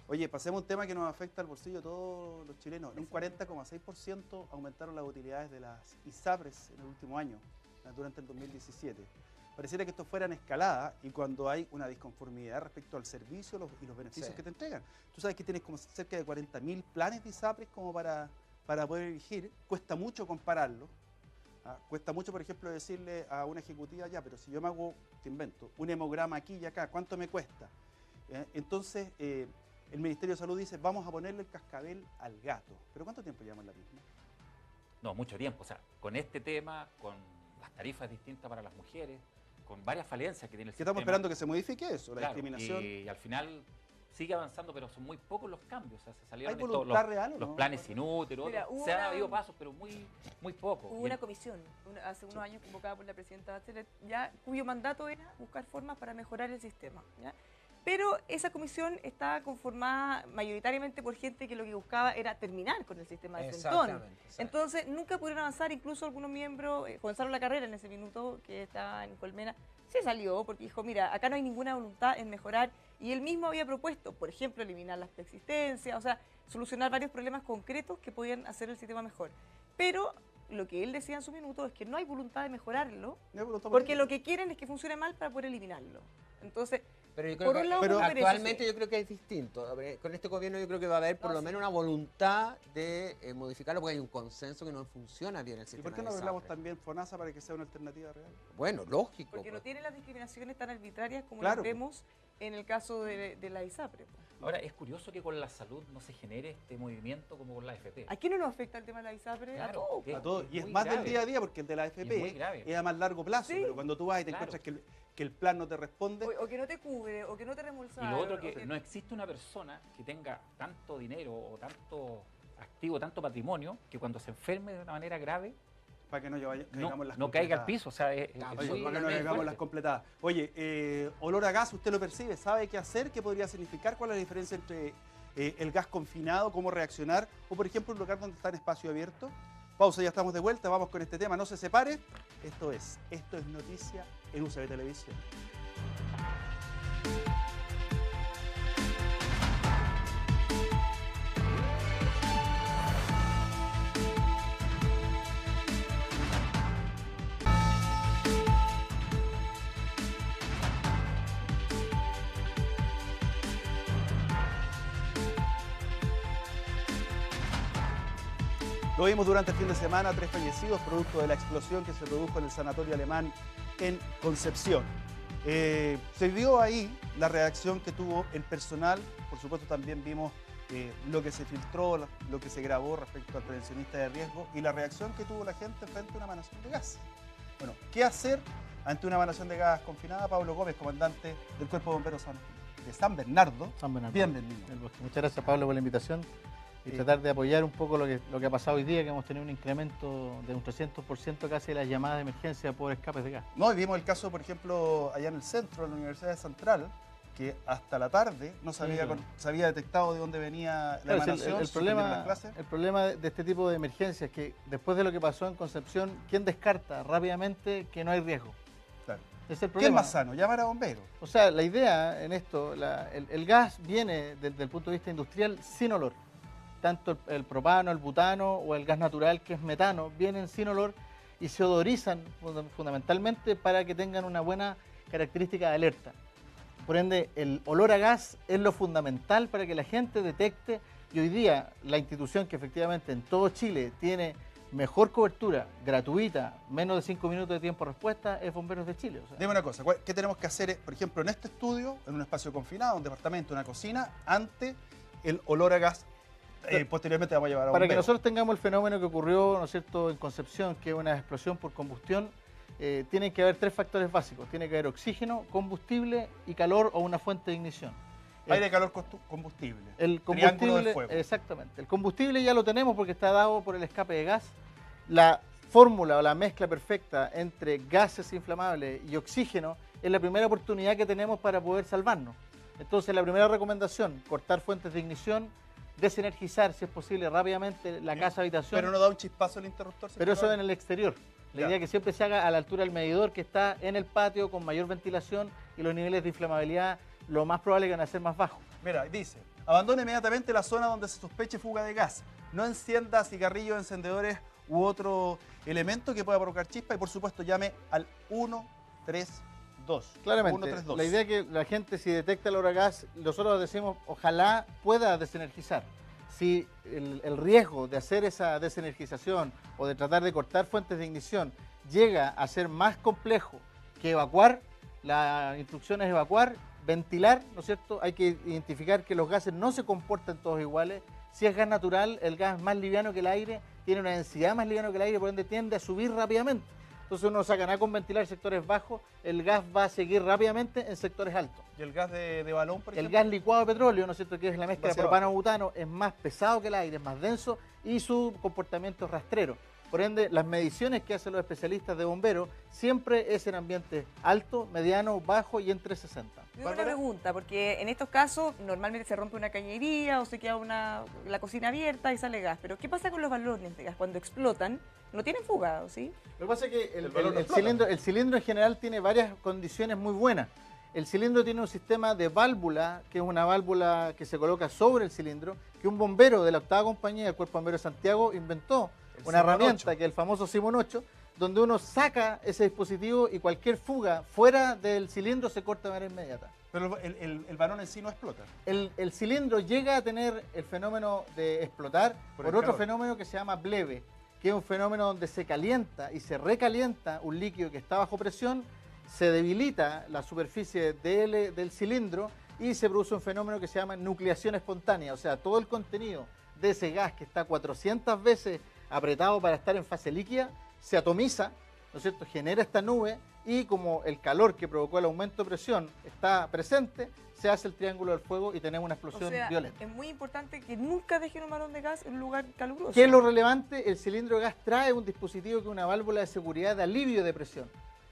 Oye, pasemos a un tema que nos afecta al bolsillo de todos los chilenos. En un 40,6% aumentaron las utilidades de las ISAPRES en el último año, durante el 2017. Pareciera que esto fuera en escalada y cuando hay una disconformidad respecto al servicio y los beneficios Sí. que te entregan. Tú sabes que tienes como cerca de 40.000 planes de ISAPRES como para poder elegir. Cuesta mucho compararlo. Cuesta mucho, por ejemplo, decirle a una ejecutiva, ya, pero si yo me hago, te invento, un hemograma aquí y acá, ¿cuánto me cuesta? Entonces, el Ministerio de Salud dice, vamos a ponerle el cascabel al gato. ¿Pero cuánto tiempo llevamos la misma? No, mucho tiempo. O sea, con este tema, con las tarifas distintas para las mujeres, con varias falencias que tiene el Que estamos sistema. esperando que se modifique eso, la Claro, discriminación. Y al final sigue avanzando, pero son muy pocos los cambios. O sea, se salieron ¿Hay estos- voluntad real o los no? planes inútiles, Mira, otros. hubo Se han una- habido pasos, pero muy pocos. Hubo Y una el- comisión hace unos años convocada por la presidenta Bachelet, ya, cuyo mandato era buscar formas para mejorar el sistema. ¿ya? Pero esa comisión estaba conformada mayoritariamente por gente que lo que buscaba era terminar con el sistema de Frentón. Exactamente. Entonces nunca pudieron avanzar, incluso algunos miembros comenzaron la carrera en ese minuto que estaba en Colmena, se salió porque dijo, mira, acá no hay ninguna voluntad en mejorar, y él mismo había propuesto, por ejemplo, eliminar las preexistencias, o sea, solucionar varios problemas concretos que podían hacer el sistema mejor. Pero lo que él decía en su minuto es que no hay voluntad de mejorarlo, No hay voluntad porque política. lo que quieren es que funcione mal para poder eliminarlo. Entonces, Pero yo creo por un que lado, pero puedo ver eso, actualmente sí. yo creo que es distinto. A ver, con este gobierno yo creo que va a haber por No, lo sí. menos una voluntad de modificarlo, porque hay un consenso que no funciona bien el ¿Y sistema. por qué no de arreglamos ISAPRES. también FONASA para que sea una alternativa real? Bueno, lógico. Porque no pues. tiene las discriminaciones tan arbitrarias como Claro. las vemos en el caso de la ISAPRE. Ahora, es curioso que con la salud no se genere este movimiento como con la AFP. ¿A quién no nos afecta el tema de la ISAPRE? Claro, A todos. es- A todos. Y es muy más grave. del día a día, porque el de la Y es muy AFP grave. es a más largo plazo, Sí. pero cuando tú vas y te Claro. encuentras que el plan no te responde, O que no te cubre, o que no te reembolsa. Y lo otro, que no existe una persona que tenga tanto dinero o tanto activo, tanto patrimonio, que cuando se enferme de una manera grave, para que no caigamos las no caiga al completadas. piso. O sea, es Claro, Oye, muy- para que no muy caigamos fuerte. las completadas. Oye, olor a gas, ¿usted lo percibe? ¿Sabe qué hacer? ¿Qué podría significar? ¿Cuál es la diferencia entre el gas confinado? ¿Cómo reaccionar? O, por ejemplo, un lugar donde está en espacio abierto. Pausa, ya estamos de vuelta. Vamos con este tema. No se separe. Esto es noticia en UCB Televisión. Lo vimos durante el fin de semana, 3 fallecidos producto de la explosión que se produjo en el sanatorio alemán en Concepción. Se vio ahí la reacción que tuvo el personal, por supuesto también vimos lo que se filtró, lo que se grabó respecto al prevencionista de riesgo y la reacción que tuvo la gente frente a una emanación de gas. Bueno, ¿qué hacer ante una emanación de gas confinada? Pablo Gómez, comandante del Cuerpo de Bomberos de San Bernardo. Bienvenido. Muchas gracias, Pablo, por la invitación y tratar de apoyar un poco lo que ha pasado hoy día, que hemos tenido un incremento de un 300% casi de las llamadas de emergencia por escapes de gas. No, y vimos el caso, por ejemplo, allá en el centro, en la Universidad Central, que hasta la tarde no se había detectado de dónde venía la emanación. El problema de este tipo de emergencias es que después de lo que pasó en Concepción, ¿quién descarta rápidamente que no hay riesgo? Claro. Es el ¿Qué problema. es más sano? Llamar a bomberos. O sea, la idea en esto, el gas viene desde el punto de vista industrial sin olor. Tanto el propano, el butano o el gas natural, que es metano, vienen sin olor y se odorizan fundamentalmente para que tengan una buena característica de alerta. Por ende, el olor a gas es lo fundamental para que la gente detecte, y hoy día la institución que efectivamente en todo Chile tiene mejor cobertura, gratuita, menos de 5 minutos de tiempo de respuesta, es Bomberos de Chile. O sea. Dime una cosa, ¿qué tenemos que hacer, por ejemplo, en este estudio, en un espacio confinado, un departamento, una cocina, ante el olor a gas? Posteriormente vamos a llevar a bomberos. Para que nosotros tengamos el fenómeno que ocurrió, ¿no es cierto?, en Concepción, que es una explosión por combustión, tienen que haber 3 factores básicos. Tiene que haber oxígeno, combustible y calor o una fuente de ignición. Aire, calor, combustible. El Triángulo combustible, del fuego. exactamente. El combustible ya lo tenemos porque está dado por el escape de gas. La fórmula o la mezcla perfecta entre gases inflamables y oxígeno es la primera oportunidad que tenemos para poder salvarnos. Entonces, la primera recomendación, cortar fuentes de ignición, desenergizar, si es posible, rápidamente la casa habitación. Pero no da un chispazo el interruptor. Pero eso en el exterior. La idea es que siempre se haga a la altura del medidor, que está en el patio con mayor ventilación y los niveles de inflamabilidad lo más probable que van a ser más bajos. Mira, dice, abandone inmediatamente la zona donde se sospeche fuga de gas. No encienda cigarrillos, encendedores u otro elemento que pueda provocar chispa y por supuesto llame al 132. Claramente, 132. La idea es que la gente, si detecta el olor a gas, nosotros decimos ojalá pueda desenergizar. Si el riesgo de hacer esa desenergización o de tratar de cortar fuentes de ignición llega a ser más complejo que evacuar, la instrucción es evacuar, ventilar, ¿no es cierto? Hay que identificar que los gases no se comportan todos iguales. Si es gas natural, el gas es más liviano que el aire, tiene una densidad más liviana que el aire, por ende tiende a subir rápidamente. Entonces uno saca nada con ventilar sectores bajos, el gas va a seguir rápidamente en sectores altos. ¿Y el gas de balón, por ejemplo? El gas licuado de petróleo, ¿no es cierto?, que es la mezcla de Hacia propano-butano, es más pesado que el aire, es más denso y su comportamiento es rastrero. Por ende, las mediciones que hacen los especialistas de bomberos siempre es en ambientes alto, mediano, bajo y entre 60. Yo tengo una pregunta, porque en estos casos normalmente se rompe una cañería o se queda la cocina abierta y sale gas. Pero ¿qué pasa con los balones de gas? Cuando explotan, no tienen fuga, ¿sí? Lo que pasa es que El el cilindro en general tiene varias condiciones muy buenas. El cilindro tiene un sistema de válvula, que es una válvula que se coloca sobre el cilindro, que un bombero de la 8ª compañía del Cuerpo de Bomberos de Santiago inventó. Una herramienta que es el famoso Simon 8, donde uno saca ese dispositivo y cualquier fuga fuera del cilindro se corta de manera inmediata. Pero el balón en sí no explota. El cilindro llega a tener el fenómeno de explotar por otro calor. fenómeno que se llama bleve, que es un fenómeno donde se calienta y se recalienta un líquido que está bajo presión, se debilita la superficie del cilindro y se produce un fenómeno que se llama nucleación espontánea, o sea, todo el contenido de ese gas que está 400 veces apretado para estar en fase líquida, se atomiza, ¿no es cierto?, genera esta nube y como el calor que provocó el aumento de presión está presente, se hace el triángulo del fuego y tenemos una explosión violenta. Es muy importante que nunca dejen un balón de gas en un lugar caluroso. ¿Qué es lo relevante? El cilindro de gas trae un dispositivo que es una válvula de seguridad de alivio de presión,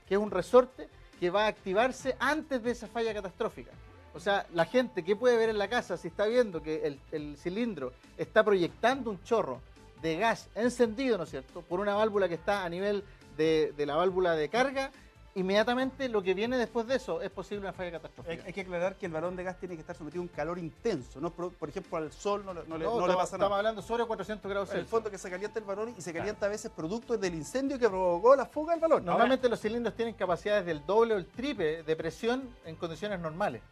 que es un resorte que va a activarse antes de esa falla catastrófica. O sea, la gente que puede ver en la casa, si está viendo que el cilindro está proyectando un chorro de gas encendido, ¿no es cierto?, por una válvula que está a nivel de la válvula de carga, inmediatamente lo que viene después de eso es posible una falla catastrófica. Hay que aclarar que el balón de gas tiene que estar sometido a un calor intenso, ¿no? Por ejemplo, al sol no le pasa nada. Estamos hablando sobre 400 grados En el Celsius. fondo que se calienta el balón y se calienta a veces producto del incendio que provocó la fuga del balón. Normalmente los cilindros tienen capacidades del doble o el triple de presión en condiciones normales.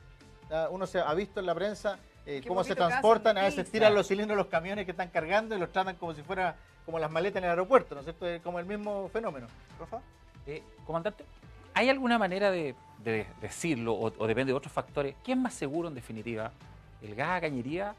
Uno se ha visto en la prensa cómo se poquito caso, transportan, a veces noticia. tiran los cilindros de los camiones que están cargando y los tratan como si fuera como las maletas en el aeropuerto, ¿no es cierto? Es como el mismo fenómeno. Rafa. Comandante, ¿hay alguna manera de decirlo o depende de otros factores? ¿Qué es más seguro en definitiva? ¿El gas a cañería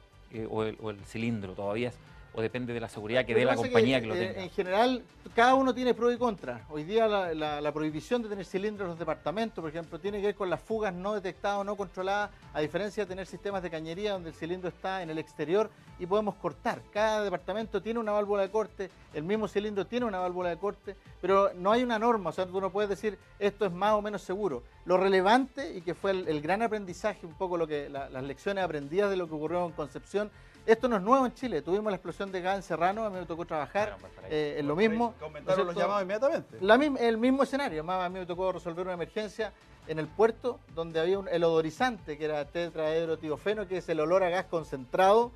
o el cilindro todavía o depende de la seguridad que dé la compañía que lo tenga? En general, cada uno tiene pro y contra. Hoy día la prohibición de tener cilindros en los departamentos, por ejemplo, tiene que ver con las fugas no detectadas o no controladas, a diferencia de tener sistemas de cañería donde el cilindro está en el exterior y podemos cortar. Cada departamento tiene una válvula de corte, el mismo cilindro tiene una válvula de corte, pero no hay una norma, o sea, tú no puedes decir esto es más o menos seguro. Lo relevante, y que fue el gran aprendizaje, un poco las lecciones aprendidas de lo que ocurrió en Concepción. Esto no es nuevo en Chile. Tuvimos la explosión de gas en Serrano, a mí me tocó trabajar en lo mismo. Que aumentaron los llamados inmediatamente. El mismo escenario. A mí me tocó resolver una emergencia en el puerto donde había el odorizante, que era tetrahidrotiofeno, que es el olor a gas concentrado,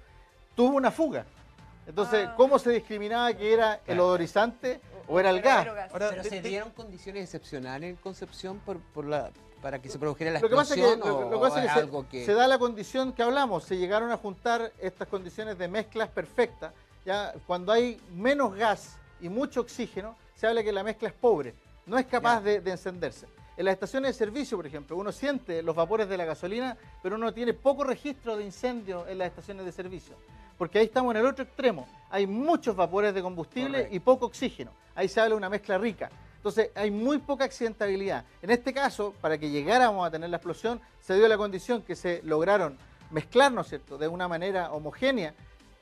tuvo una fuga. Entonces, ¿cómo se discriminaba que era el odorizante o era el gas? Ahora, Pero se dieron condiciones excepcionales en Concepción para que se produjera la Lo que pasa es que, explosión lo que pasa es que algo que... se da la condición que hablamos, se llegaron a juntar estas condiciones de mezclas perfectas. Ya cuando hay menos gas y mucho oxígeno, se habla que la mezcla es pobre, no es capaz de encenderse. En las estaciones de servicio, por ejemplo, uno siente los vapores de la gasolina, pero uno tiene poco registro de incendio en las estaciones de servicio, porque ahí estamos en el otro extremo. Hay muchos vapores de combustible y poco oxígeno. Ahí se habla de una mezcla rica. Entonces, hay muy poca accidentabilidad. En este caso, para que llegáramos a tener la explosión, se dio la condición que se lograron mezclar, ¿no es cierto?, de una manera homogénea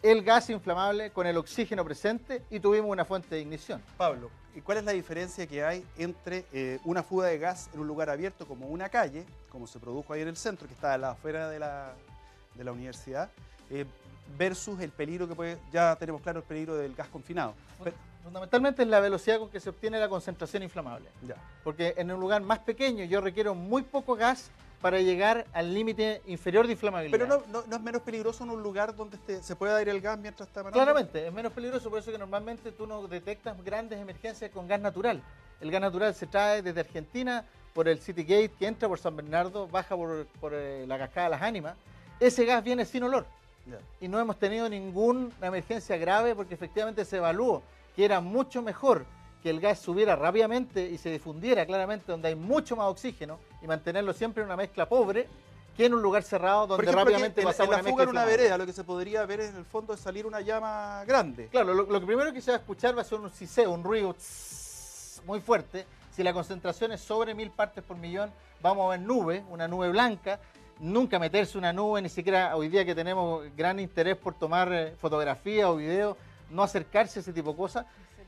el gas inflamable con el oxígeno presente y tuvimos una fuente de ignición. Pablo, ¿y cuál es la diferencia que hay entre una fuga de gas en un lugar abierto como una calle, como se produjo ahí en el centro, que está a la afuera de la universidad, versus el peligro que puede, ya tenemos claro el peligro del gas confinado? Fundamentalmente es la velocidad con que se obtiene la concentración inflamable. Ya. Porque en un lugar más pequeño yo requiero muy poco gas para llegar al límite inferior de inflamabilidad. Pero no es menos peligroso en un lugar donde se pueda ir el gas mientras está emanando. Claramente, es menos peligroso, por eso que normalmente tú no detectas grandes emergencias con gas natural. El gas natural se trae desde Argentina por el City Gate, que entra por San Bernardo, baja por la cascada de Las Ánimas. Ese gas viene sin olor. Ya. Y no hemos tenido ninguna emergencia grave porque efectivamente se evaluó que era mucho mejor que el gas subiera rápidamente y se difundiera claramente donde hay mucho más oxígeno y mantenerlo siempre en una mezcla pobre que en un lugar cerrado donde Por ejemplo, rápidamente en pasamos la una mezcla fuga en una inflamable. vereda, lo que se podría ver en el fondo es salir una llama grande. Claro, lo que primero que se va a escuchar va a ser un siseo, un ruido muy fuerte. Si la concentración es sobre 1000 partes por millón, vamos a ver nube, una nube blanca. Nunca meterse una nube, ni siquiera hoy día que tenemos gran interés por tomar fotografía o video, no acercarse a ese tipo de cosas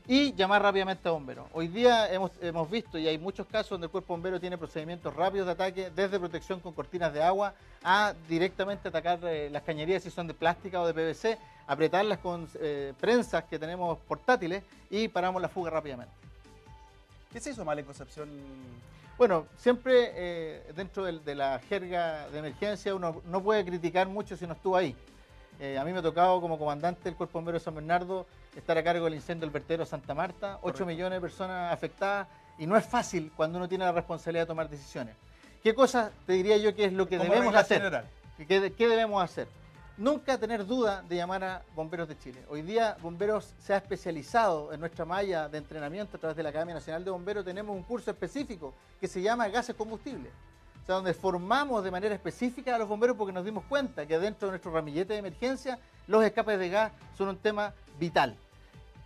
y llamar rápidamente a bomberos. Hoy día hemos visto, y hay muchos casos donde el cuerpo bombero tiene procedimientos rápidos de ataque, desde protección con cortinas de agua a directamente atacar las cañerías si son de plástica o de PVC, apretarlas con prensas que tenemos portátiles y paramos la fuga rápidamente. ¿Qué se hizo mal en Concepción? Bueno, siempre dentro de la jerga de emergencia uno no puede criticar mucho si no estuvo ahí. A mí me ha tocado como comandante del Cuerpo Bombero de San Bernardo estar a cargo del incendio del vertedero Santa Marta, 8 millones de personas afectadas y no es fácil cuando uno tiene la responsabilidad de tomar decisiones. ¿Qué cosa te diría yo que es lo que Como debemos regla hacer? general. ¿Qué debemos hacer? Nunca tener duda de llamar a Bomberos de Chile. Hoy día Bomberos se ha especializado en nuestra malla de entrenamiento a través de la Academia Nacional de Bomberos. Tenemos un curso específico que se llama Gases Combustibles. O sea, donde formamos de manera específica a los bomberos porque nos dimos cuenta que dentro de nuestro ramillete de emergencia los escapes de gas son un tema vital.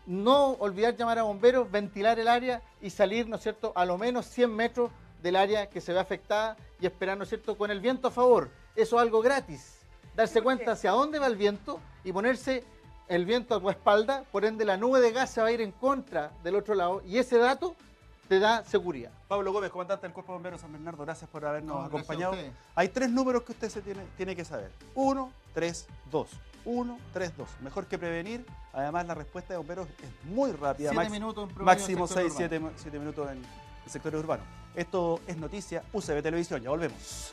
No olvidar llamar a bomberos, ventilar el área y salir, ¿no es cierto?, a lo menos 100 metros del área que se ve afectada y esperar, ¿no es cierto?, con el viento a favor. Eso es algo gratis. Darse cuenta hacia dónde va el viento y ponerse el viento a tu espalda, por ende la nube de gas se va a ir en contra del otro lado y ese dato te da seguridad. Pablo Gómez, comandante del Cuerpo de Bomberos San Bernardo, gracias por habernos No, gracias acompañado. a ustedes. Hay 3 números que usted tiene que saber. 1, 3, 2. 1, 3, 2. Mejor que prevenir. Además, la respuesta de bomberos es muy rápida. 7 minutos en promedio Máximo en sector 6, urbano. 7 minutos en el sector urbano. Esto es noticia UCB Televisión. Ya volvemos.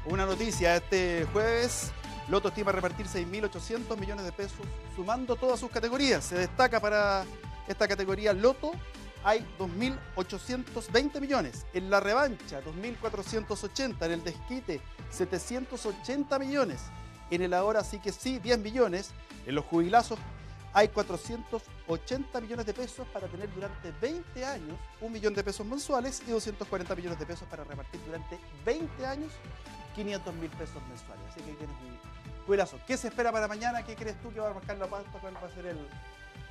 Una noticia, este jueves Loto estima repartir 6.800 millones de pesos, sumando todas sus categorías. Se destaca para esta categoría Loto, hay 2.820 millones. En la revancha, 2.480. En el desquite, 780 millones. En el ahora sí que sí, 10 millones. En los jubilazos hay 480 millones de pesos para tener durante 20 años 1 millón de pesos mensuales y 240 millones de pesos para repartir durante 20 años 500.000 pesos mensuales. Así que ahí tienes un jubilazo. ¿Qué se espera para mañana? ¿Qué crees tú que va a marcar la pauta? ¿Cuál va a ser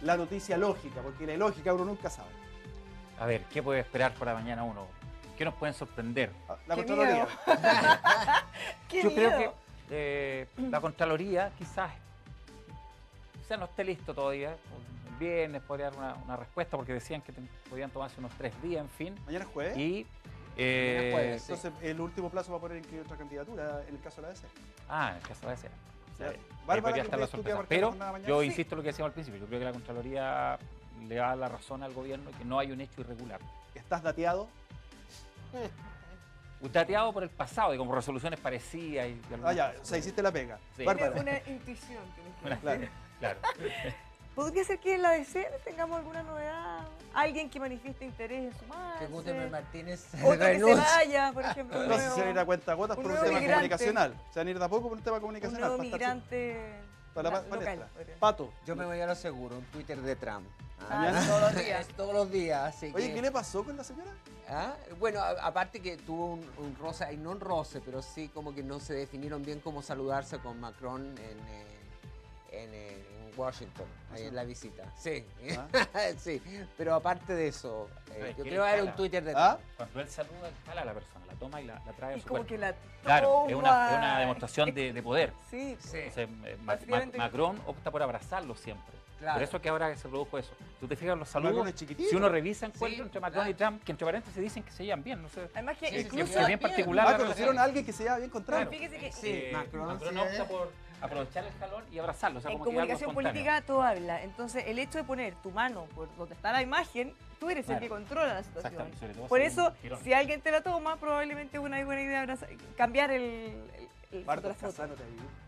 la noticia lógica? Porque la lógica uno nunca sabe. A ver, ¿qué puede esperar para mañana uno? ¿Qué nos pueden sorprender? La ¡Qué Contraloría. miedo! ¡Qué Yo creo miedo! que la Contraloría quizás no esté listo todavía. El viernes podría dar una respuesta porque decían que podían tomarse unos 3 días, en fin. Mañana es jueves. Y Mañana es jueves. Sí. Entonces, el último plazo va a poner inscribir otra candidatura en el caso de la DC. en el caso de ser. Ya. Ahí Bárbara, podría ¿qué estar la crees tú que va a sorpresa. marcar la Pero jornada mañana? yo Sí. insisto en lo que decíamos al principio. Yo creo que la Contraloría le da la razón al gobierno que no hay un hecho irregular. ¿Estás dateado? Dateado por el pasado y como resoluciones parecidas. Y Ah, ya, o sea, hiciste la pega. Sí. Bárbara. Una intuición. tienes que Una- decir. Claro. Claro. ¿Podría ser que en la DC tengamos alguna novedad? Alguien que manifieste interés en Que sumarse. Gutenberg Martínez Otro que se renuncie. vaya, por ejemplo. un No sé si nuevo- se van a ir a cuenta gotas un por un nuevo tema migrante. comunicacional. Se van a ir de a poco por un tema un comunicacional. nuevo para estar migrante para la local. palestra. podría. Pato. Yo me voy a lo seguro, un Twitter de Trump. Ah, todos los días. Es todos los días, así Oye, que... ¿qué le pasó con la señora? Bueno, aparte que tuvo un roce, y no un roce, pero sí como que no se definieron bien cómo saludarse con Macron en Washington, ahí en la visita. Sí, sí, pero aparte de eso, Pero es yo que creo que era un escala. Twitter de ¿Ah? Trump. Cuando él saluda, jala a la persona, la toma y la trae a Y su como cuerpo. que la Claro, es toma. una demostración de poder. Sí, Sí. Entonces, Básicamente- Macron opta por abrazarlo siempre. Claro. Por eso que ahora se produjo eso. Tú te fijas los Macron saludos, es chiquitito. si uno revisa encuentros Sí, entre Macron claro. y Trump, que entre paréntesis dicen que se llevan bien, no sé. Además que Sí, sí, incluso... sí, es bien particular. Ah, la conocieron relación. a alguien que se lleva bien con Trump. Claro. Fíjese que Sí, Macron Macron sí opta es- por aprovechar el calor y abrazarlo. O sea, en como que algo comunicación espontáneo. política todo habla. Entonces, el hecho de poner tu mano por donde está la imagen, tú eres el Claro. que controla la situación. Exactamente, sobre todo Por si eso, un tirón. si alguien te la toma, probablemente es una buena idea cambiar el Bartos la foto. Casano te ayudó.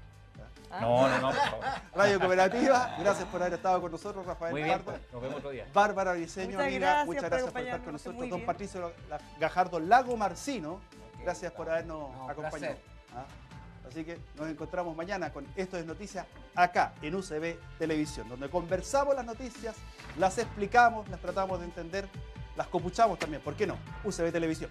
¿Ah? No, por favor. Radio Cooperativa, gracias por haber estado con nosotros, Rafael Muy bien, Pardo. pues, nos vemos otro día. Bárbara Briceño, Muchas amiga, gracias muchas por gracias por estar con acompañarnos, nosotros. muy Don bien. Patricio Gajardo Lago Marcino, gracias por habernos No, acompañado. placer. ¿Ah? Así que nos encontramos mañana con Esto es Noticias acá en UCB Televisión, donde conversamos las noticias, las explicamos, las tratamos de entender, las copuchamos también, ¿por qué no? UCB Televisión.